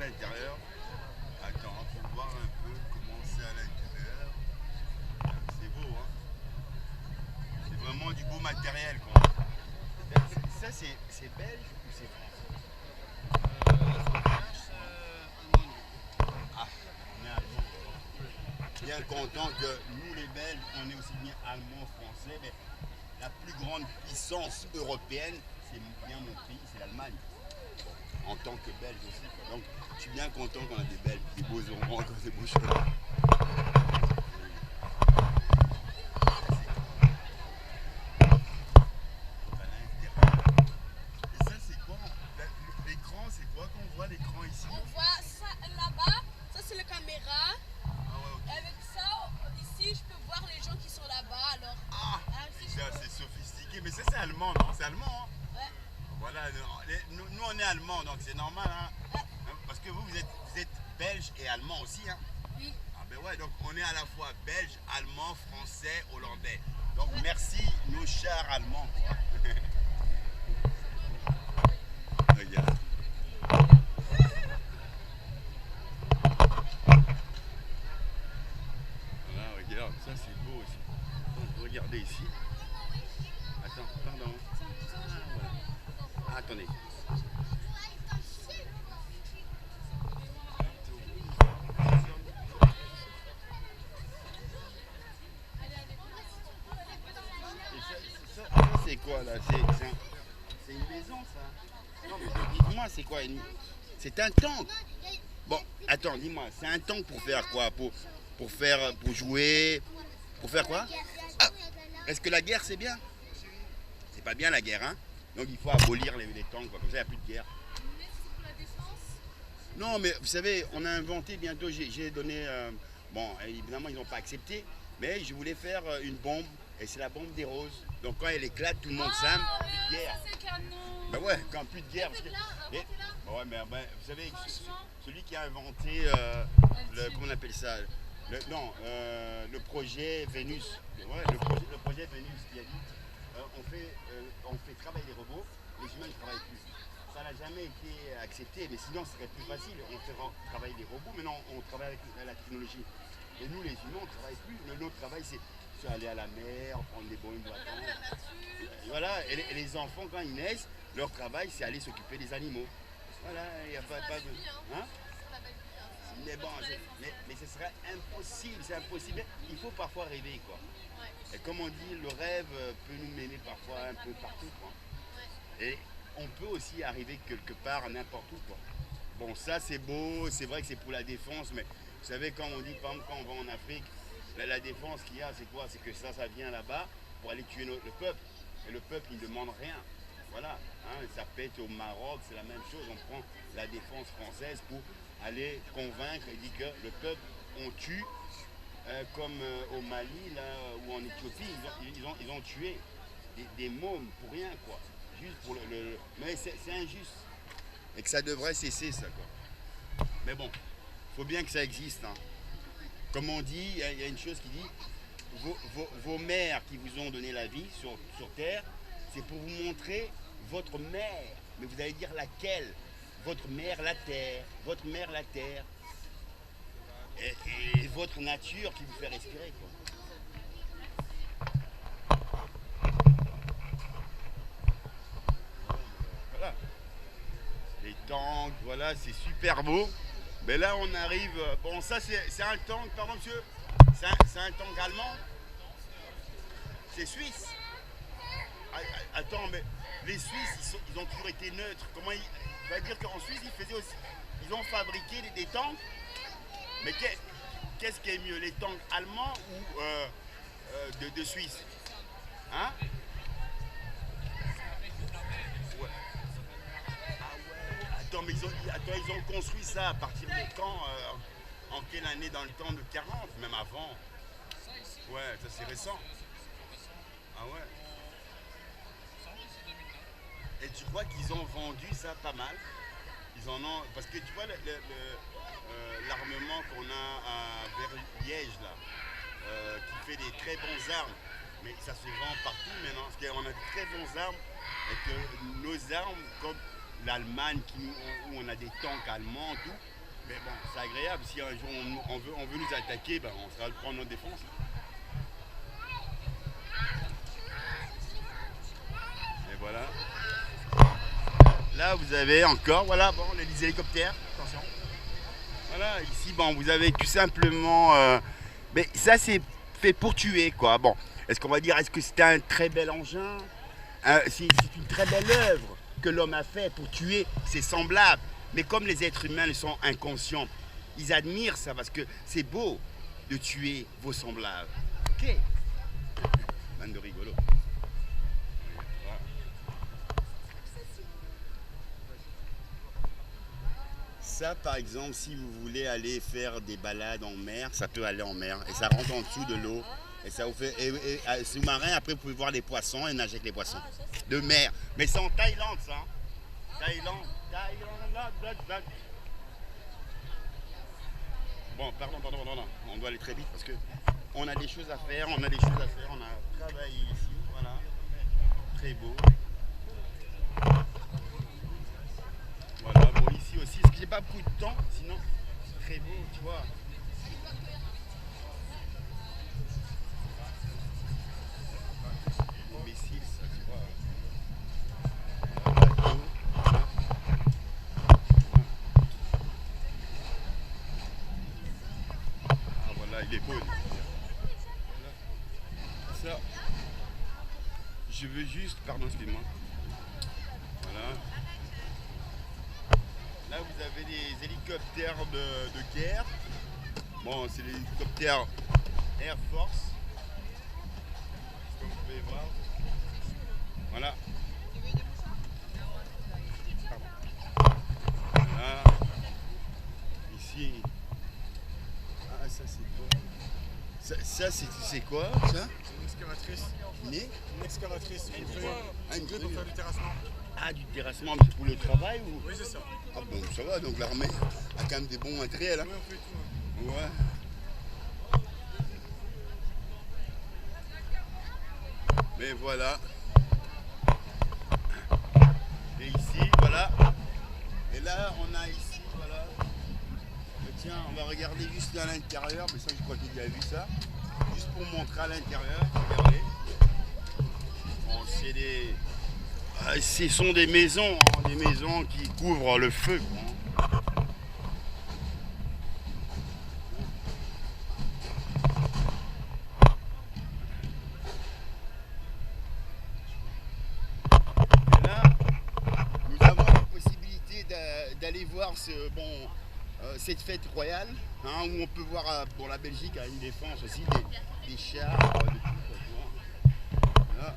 l'intérieur. Attends, faut voir un peu comment c'est à l'intérieur. C'est beau, hein. C'est vraiment du beau matériel, quoi. Ça, c'est belge ou c'est français? Ah, on est allemand. Bien content que nous, les Belges, on est aussi bien allemands, français, mais la plus grande puissance européenne, c'est bien mon pays, c'est l'Allemagne. En tant que Belge aussi, quoi. Donc, je suis bien content qu'on a des Belges, des beaux orangs, des beaux cheveux. Et ça, c'est quoi? L'écran, c'est quoi qu'on voit l'écran ici? On voit ça là-bas, ça c'est la caméra. Ah ouais, ok. Et avec ça, ici, je peux voir les gens qui sont là-bas. Alors, Ah, ici, c'est assez sophistiqué, mais ça, c'est allemand, non? C'est allemand, hein? ouais. Voilà, nous, on est allemands, donc c'est normal, hein? Ouais. Parce que vous êtes belge et allemand aussi, hein? Oui. Ah ben ouais, donc on est à la fois belge, allemand, français, hollandais. Donc merci nos chers allemands, quoi. Regarde. Voilà, regarde, ça c'est beau aussi. Donc, regardez ici. Attends, pardon. Ah, voilà. Ah, attendez. Et ça, c'est quoi là? C'est une maison ça? Non mais dites-moi c'est quoi C'est un tank. Bon, attends, dis-moi, c'est un tank pour faire quoi? Pour jouer? Pour faire quoi? Ah, est-ce que la guerre c'est bien? C'est pas bien la guerre, hein? Donc il faut abolir les tanks, quoi. Comme ça il n'y a plus de guerre. Mais c'est pour la défense. Non mais vous savez, on a inventé bientôt, j'ai donné... bon, évidemment ils n'ont pas accepté, mais je voulais faire une bombe, et c'est la bombe des roses. Donc quand elle éclate, tout le monde s'aime, plus de guerre. Ça c'est canon. Ben ouais, quand plus de guerre. Parce que, Là, et- inventez-la. ouais, mais vous savez, Franchement. celui qui a inventé, comment on appelle ça? Non, le projet Vénus. Ouais, le projet Vénus qui a dit on fait travailler les robots, les humains ne travaillent plus. Ça n'a jamais été accepté, mais sinon ce serait plus facile. On fait travailler les robots, mais non, on travaille avec la technologie. Et nous, les humains, on ne travaille plus. Notre travail, c'est aller à la mer, prendre des bonnes Regarder vacances. la nature. Et voilà, et les enfants, quand ils naissent, leur travail, c'est aller s'occuper des animaux. Voilà, il n'y a pas de... Hein? C'est la belle vie, hein. Mais bon, mais ce serait impossible, c'est impossible. Il faut parfois rêver, quoi. Ouais. Et comme on dit, le rêve peut nous mener parfois un peu partout, quoi. Ouais. Et on peut aussi arriver quelque part n'importe où, quoi. Bon, ça c'est beau, c'est vrai que c'est pour la défense, mais vous savez, quand on dit, par exemple, quand on va en Afrique, la défense qu'il y a, c'est quoi? C'est que ça vient là-bas pour aller tuer le peuple. Et le peuple, il ne demande rien. Voilà, hein, ça pète au Maroc, c'est la même chose. On prend la défense française pour aller convaincre et dire que le peuple, on tue, comme au Mali là, ou en Éthiopie, ils ont tué des mômes pour rien, quoi. Juste pour mais c'est injuste. Et que ça devrait cesser, ça, quoi. Mais bon, faut bien que ça existe, hein. Comme on dit, il y a une chose qui dit, vos mères qui vous ont donné la vie sur Terre, c'est pour vous montrer votre mère. Mais vous allez dire laquelle? Votre mère, la Terre. Votre mère, la Terre. Et votre nature qui vous fait respirer, quoi. Voilà. Les tanks, voilà, c'est super beau. Mais là, on arrive... Bon, ça, c'est un tank, pardon, monsieur? C'est un tank allemand? C'est suisse? Attends, mais les Suisses, ils ont toujours été neutres. Comment ça veut dire qu'en Suisse, ils ont fabriqué des tanks. Mais qu'est-ce qui est mieux, les tanks allemands ou de Suisse? Hein? Ouais. Ah ouais. Attends, mais ils ont construit ça à partir de quand? En quelle année? Dans le temps de 40, même avant? Ouais, ça c'est récent. Ah ouais. Et tu crois qu'ils ont vendu ça pas mal? Ils en ont. Parce que tu vois l'armement qu'on a vers Liège là, qui fait des très bons armes, mais ça se vend partout maintenant, parce qu'on a de très bons armes et que nos armes, comme l'Allemagne où on a des tanks allemands, tout. Mais bon, c'est agréable. Si un jour on veut nous attaquer, ben, on sera prendre notre défense. Et voilà. Là, vous avez encore, voilà, bon, les hélicoptères. Attention. Voilà, ici, bon, vous avez tout simplement. Mais ça, c'est fait pour tuer, quoi. Bon, est-ce qu'on va dire, est-ce que c'est un très bel engin? C'est une très belle œuvre que l'homme a fait pour tuer ses semblables. Mais comme les êtres humains ils sont inconscients, ils admirent ça parce que c'est beau de tuer vos semblables. Ok. Bande de rigolo. Ça, par exemple, si vous voulez aller faire des balades en mer, ça peut aller en mer et ça rentre en dessous de l'eau. Et ça vous fait. Et sous-marin, après, vous pouvez voir les poissons et nager avec les poissons. De mer. Mais c'est en Thaïlande, ça. Thaïlande. Bon, pardon. On doit aller très vite parce que on a des choses à faire. On a travaillé ici. Voilà. Très beau. Voilà. Bon, ici aussi, parce que j'ai pas beaucoup de temps, sinon, c'est très beau, tu vois. Il est beau. Ça, je veux juste, pardon, excusez-moi. Voilà. Là, vous avez des hélicoptères de guerre. Bon, c'est les hélicoptères Air Force. Comme vous pouvez voir. Voilà. Voilà. Ici. Ah, ça c'est quoi? Ça c'est quoi ça? C'est une excavatrice. Une excavatrice. Une grue pour faire du terrassement. Ah, du terrassement, mais c'est pour le travail ou? Oui, c'est ça. Ah bon, ça va, donc l'armée a quand même des bons matériels. Hein. Oui, on fait tout. Ouais. Mais voilà. Et ici, voilà. Et là, on a ici, voilà. Tiens, on va regarder juste à l'intérieur, mais ça, je crois que j'ai déjà vu ça. Juste pour montrer à l'intérieur, regardez. Bon, c'est des... ce sont des maisons, hein, des maisons qui couvrent le feu. Hein. Et là, nous avons la possibilité d'aller voir cette fête royale, hein, où on peut voir, pour la Belgique a une défense aussi, des chars, de tout. Voilà.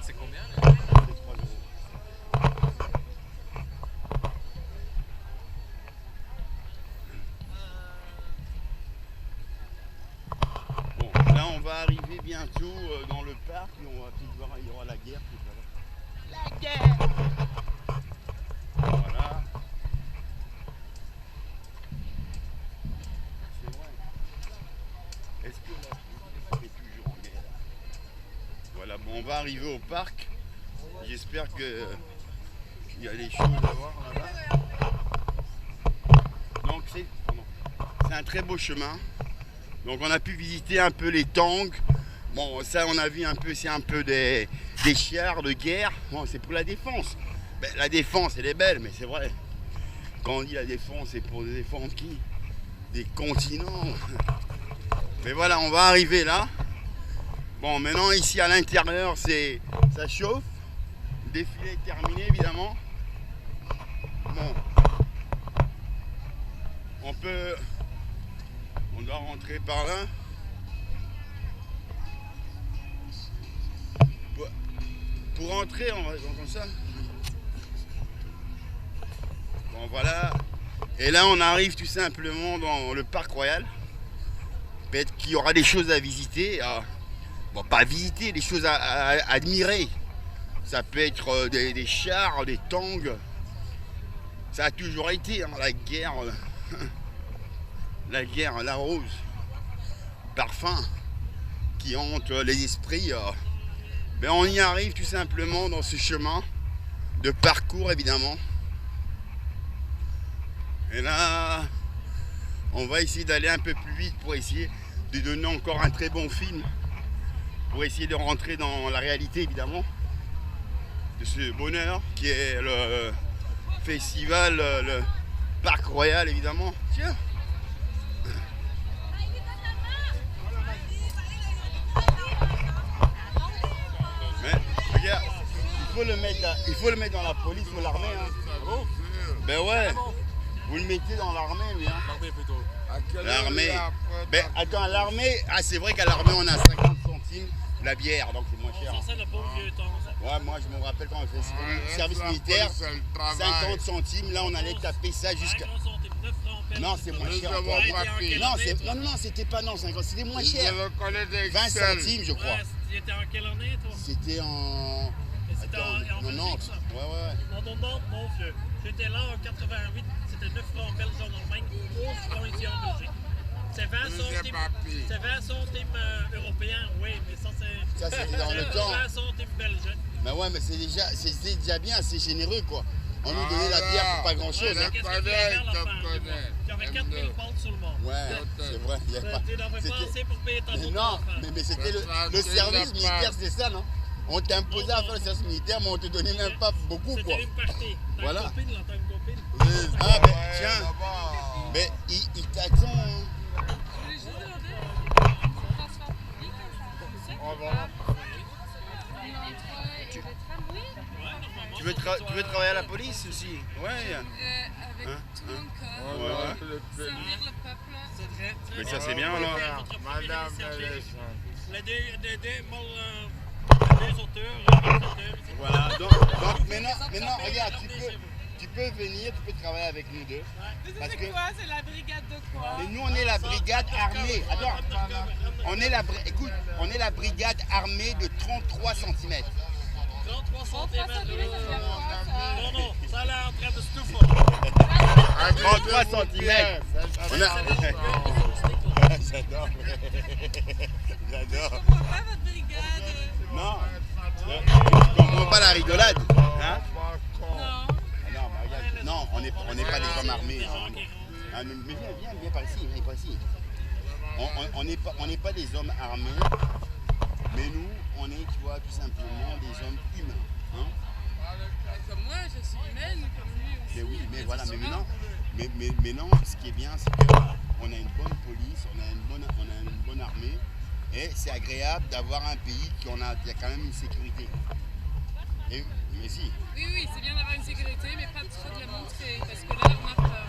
C'est combien C'est 3 €. Bon, là on va arriver bientôt dans le parc et on va tout voir, il y aura la guerre tout à l'heure. La guerre! Voilà. C'est vrai. Est-ce que la France est toujours en guerre? Voilà, bon, on va arriver au parc. J'espère que il y a des choses à voir là-bas. Donc c'est un très beau chemin. Donc on a pu visiter un peu les tanks. Bon, ça on a vu un peu, c'est un peu des chars de guerre. Bon, c'est pour la défense. Ben, la défense elle est belle, mais c'est vrai. Quand on dit la défense, c'est pour défendre qui? Des continents. Mais voilà, on va arriver là. Bon, maintenant ici à l'intérieur, ça chauffe. Le défilé est terminé évidemment. Bon, on doit rentrer par là. Pour rentrer, on va comme ça. Bon, voilà. Et là, on arrive tout simplement dans le parc royal. Peut-être qu'il y aura des choses à visiter. Bon, pas à visiter, des choses à admirer. Ça peut être des chars, des tanks. Ça a toujours été, hein, la guerre. La guerre, la rose. Parfum qui hante les esprits Ben, on y arrive tout simplement dans ce chemin de parcours évidemment. Et là, on va essayer d'aller un peu plus vite pour essayer de donner encore un très bon film. Pour essayer de rentrer dans la réalité évidemment de ce bonheur qui est le festival, le Parc Royal évidemment. Tiens. Mais regarde, il faut le mettre dans la police ou l'armée. Hein. Ben ouais, vous le mettez dans l'armée lui. Hein. L'armée plutôt. L'armée. Ben attends, l'armée, ah c'est vrai qu'à l'armée on a 50 centimes la bière, donc c'est moins cher. Ça, c'est le bon vieux temps. Ça. Ouais, moi je me rappelle quand on fait service militaire, 50 centimes, là on allait taper ça jusqu'à... Non, c'est moins cher encore. Non, c'était pas 50, c'était moins cher. 20 centimes je crois. C'était en quelle année toi? C'était en... C'était en 90. Ouais. En 90, mon vieux. J'étais là en 88, c'était 9 francs belges en Allemagne, 11 francs ici en Belgique. C'est 20 centimes européens, oui, mais ça c'est... Ça c'était dans le temps. 20 centimes belges. Mais ouais, mais c'était déjà bien, c'est généreux quoi. On nous donnait la bière pour pas grand chose. Ouais, qu'est-ce que tu avais à la fin? Tu avais 4000 pounds sur le monde. Ouais, c'est vrai. Tu n'avais pas assez pour payer ta bouffe. Non, mais c'était le service militaire, c'était ça, non? On t'imposait à faire le service militaire, mais on te donnait même pas beaucoup quoi. C'était une partie. Voilà. T'as une copine. Ah ben tiens, mais il t'attend. Hein. Je voulais juste demander, transport public, ça fonctionne Tu veux travailler à la police aussi? Ouais. avec tout mon corps, Ouais. servir le peuple. C'est très... Mais ça c'est bien alors. Madame, Les deux auteurs, Voilà, donc maintenant regarde, tu peux venir, tu peux travailler avec nous deux. Parce que quoi? C'est la brigade de quoi? mais nous on est la brigade armée. Attends, écoute, on est la brigade armée de 33 cm. 33 centimes. Non, ça a l'air en train de se tout 33 cm. J'adore. Je comprends pas votre brigade. Non, je comprends pas la rigolade. Hein? Non. Non, on n'est pas des hommes armés. Hein. Mais viens par ici, viens par ici. On n'est pas des hommes armés, mais nous, on est, tu vois, tout simplement des hommes humains. Hein? Comme moi, je suis humaine, comme lui aussi. Mais oui, mais voilà, mais non, ce qui est bien, c'est qu'on a une bonne police, on a une bonne armée, et c'est agréable d'avoir un pays qui a quand même une sécurité. Mais si. Oui, c'est bien d'avoir une sécurité, mais pas trop de la montrer, parce que là, on a peur.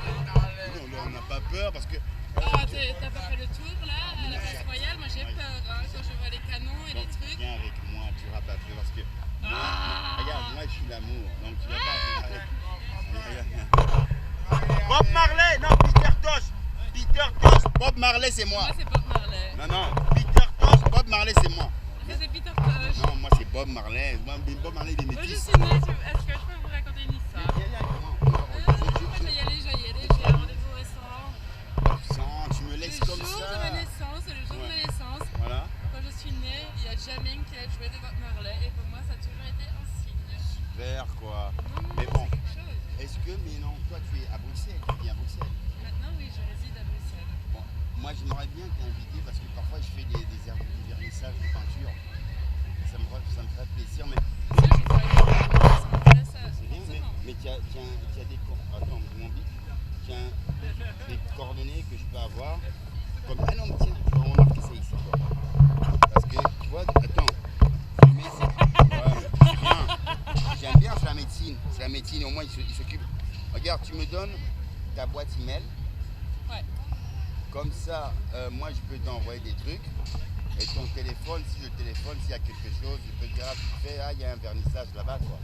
Non, là, on n'a pas peur, parce que... Ah, t'as pas fait le tour, là, à la place royale? Moi, j'ai peur, hein, quand je vois les canons et les trucs. Viens avec moi, tu n'auras pas peur, parce que... Regarde, moi, je suis l'amour, donc tu vas pas... Bob Marley, non, Peter Tosh, Bob Marley, c'est moi. Moi, c'est Bob Marley. Non, Peter Tosh, Bob Marley, c'est moi. Ça, c'est Peter Tosh. Non, moi, c'est Bob Marley. Bob Marley, il est Moi, je métis. suis née, est-ce que je peux vous raconter une histoire? Je vais y aller, j'ai un rendez-vous au restaurant. Tu me laisses Le comme jour ça. de ma naissance, c'est le jour de ma naissance. Voilà. Quand je suis née, il y a Jaming qui a joué de Bob Marley, et pour moi, ça a toujours été un signe. Super, quoi. Non, Mais bon, c'est quelque chose. est-ce que, mais non, toi, tu es à Bruxelles, tu vis à Bruxelles. Maintenant, oui, je réside à Bruxelles. Bon, moi, j'aimerais bien t'inviter parce que parfois, je fais des vernissages de peinture. Ça me ferait plaisir, mais... Ça, je vois, là, ça, C'est bien, mais tu as des attends, mon bit, tu as des coordonnées que je peux avoir. Comme... Ah non, mais tiens, tu vas remarquer ça ici, quoi. Parce que, tu vois, attends, c'est bien. J'aime bien, c'est la médecine. C'est la médecine, au moins, il s'occupe. Regarde, tu me donnes ta boîte email. Ouais. Comme ça, moi, je peux t'envoyer des trucs. Et ton téléphone, si je téléphone, s'il y a quelque chose, je peux te dire, ah, tu fais, ah, il y a un vernissage là-bas, quoi.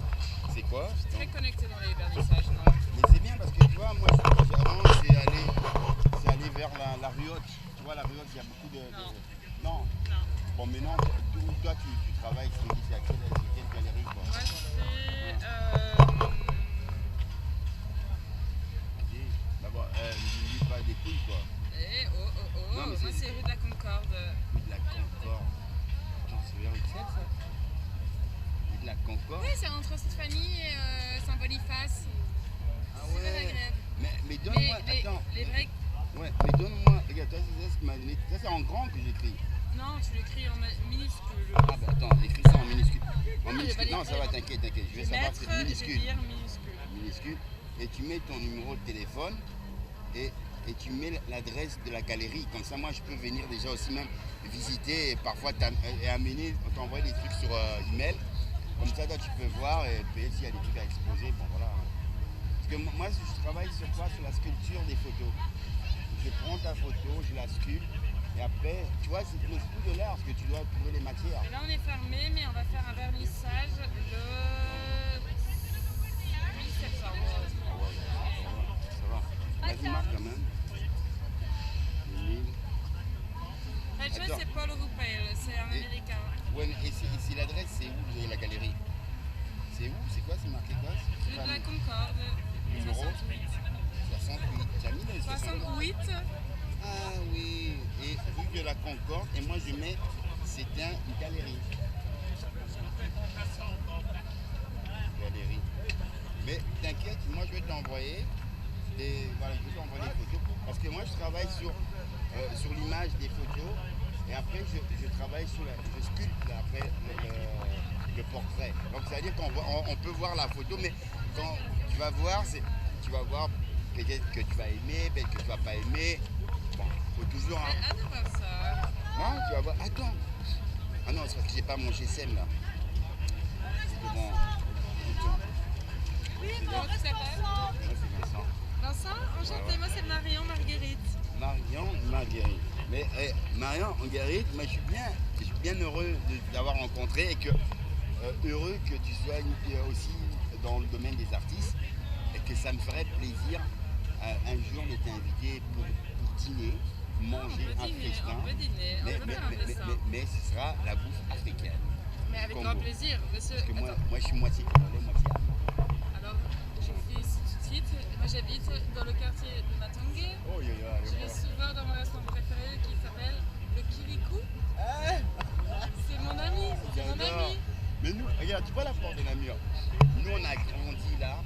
C'est quoi? Je suis très connectée dans les vernissages, moi. Mais c'est bien parce que tu vois, moi, ce que j'avance, c'est aller vers la Riotte. Tu vois, la Riotte, il y a beaucoup de... Non. Bon, mais non, toi, tu travailles, c'est à quelle galerie, quoi? Moi, Bah bon, n'oublie pas des couilles, quoi. Non, mais moi, c'est rue de la Concorde. Rue de la Concorde. Attends, c'est vers Bruxelles, ça? Concorde. Oui, c'est entre Stéphanie et Saint-Boniface. Ah Super ouais. agréable. Mais donne-moi, attends. Les vrais... Ouais, mais donne-moi, regarde, ça c'est en grand que j'écris. Non, tu l'écris en minuscule. Ah bah attends, écris ça en minuscule. En Non, minuscule, je vais non, ça va, l'écrire. t'inquiète. Je vais savoir Mettre, si c'est je vais minuscule. dire minuscule. Minuscule. Et tu mets ton numéro de téléphone et tu mets l'adresse de la galerie. Comme ça, moi, je peux venir déjà aussi même visiter et parfois amener, t'envoyer des trucs sur email. Comme ça, toi, tu peux voir et puis s'il y a des trucs à exposer, bon voilà. Parce que moi, je travaille sur quoi? Sur la sculpture des photos. Je prends ta photo, je la sculpte et après, tu vois, c'est le coup de l'art parce que tu dois trouver les matières. Et là, on est fermé, mais on va faire un vernissage le 8 septembre. Ça va. Vas-y, marque quand même. 2000. Red Shoes, Attends. c'est Paul Ruppel, c'est un Et- américain. Ouais, et si l'adresse, c'est où de la galerie? C'est où? C'est quoi? C'est marqué quoi? Rue de la Concorde, Numéro 68. 68. Tu as mis le 68. Ah oui. Et rue de la Concorde. Et moi, je mets, c'est une galerie. Galerie. Mais t'inquiète, moi, je vais t'envoyer des photos. Parce que moi, je travaille sur l'image des photos. Et après, je travaille sur je sculpte après le portrait. Donc, c'est-à-dire qu'on peut voir la photo, mais quand tu vas voir, tu vas voir peut-être que tu vas aimer, peut-être que tu vas pas aimer. Bon, faut toujours... Hâte de voir ça. Non, tu vas voir... Attends. Ah non, c'est parce que j'ai pas mon GSM, là. C'est bon. Oui, comment tu t'appelles? Moi, c'est Vincent. Vincent, enchanté, moi c'est Marion Marguerite. Marion Marguerite. Mais Marion Marguerite, moi je suis bien heureux d'avoir rencontré et que heureux que tu sois aussi dans le domaine des artistes et que ça me ferait plaisir un jour de t'inviter pour dîner, manger un festin. On peut dîner, on peut faire un festin. Mais ce sera la bouffe africaine. Mais avec Congo. grand plaisir, monsieur. Parce que moi Attends, je suis moitié congolais, moitié allemand. alors, je fais ici tout de suite. Moi j'habite dans le quartier de Matangé. Oh, Je vais souvent dans mon restaurant préféré qui s'appelle le Kirikou. C'est mon ami, c'est mon J'adore. ami. Mais nous, regarde, tu vois la porte de Namur. Nous, on a grandi là.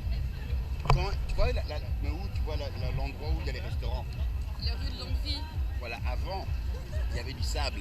Tu vois mais où tu vois l'endroit où il y a les restaurants. La rue de Longueville. Voilà, avant, il y avait du sable.